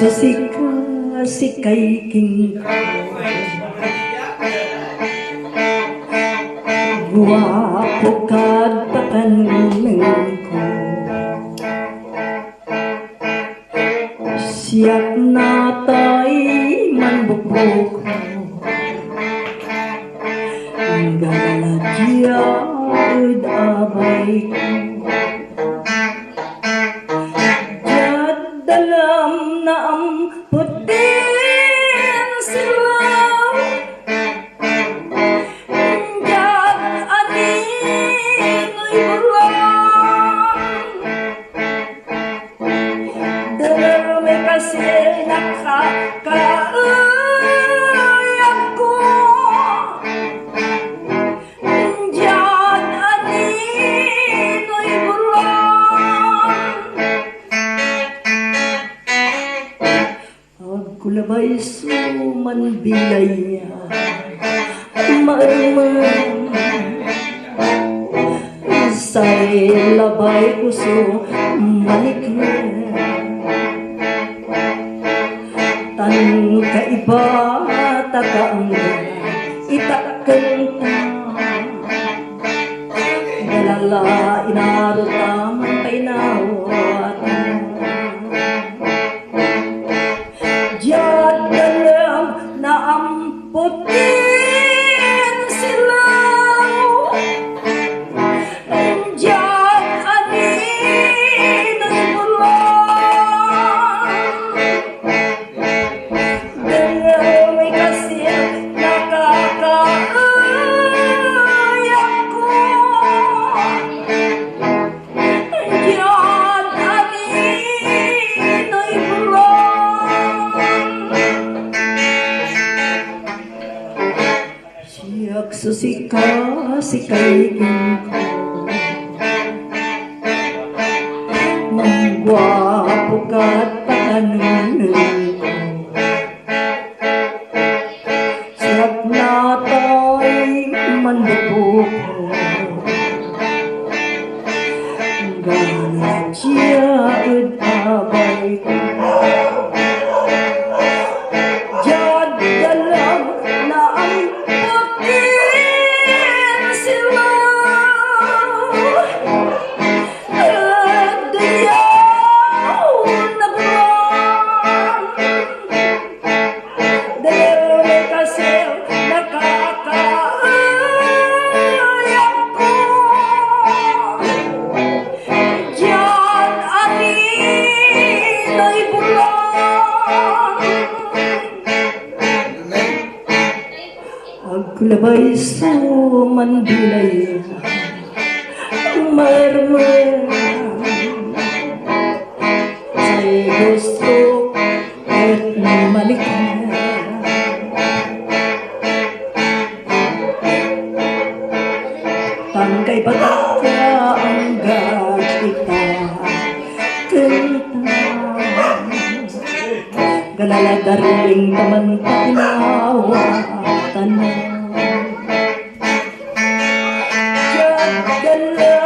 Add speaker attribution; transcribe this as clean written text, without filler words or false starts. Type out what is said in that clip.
Speaker 1: susika sikay king guwapo kad pakaneng ko siyak natay manbukbuk galadya abay ko Dalem na Amputin Silew Diyan anino'y bulan Dalem kasi nakakaayam ko Diyan anino'y bulan Kulabay suman bilay marman say labay kuso malikya tan kaiba takaangga itakanta dalala inarutam painawatan Dalem na Amputin Silew Diyan anino'y bulan Dalem kasi nakakaayam ko Diyan anino'y bulan Siyak susika sikay king ko Manggwapo ka't pakaneng ko Siyak natay manbukbuk ko Galadya abay ko Diyan Dalem na Kulabay suman bilay marman say gusto at malikya tangkay pagkakaangga kita kenta galala darling taman pakinawatan mo Dalem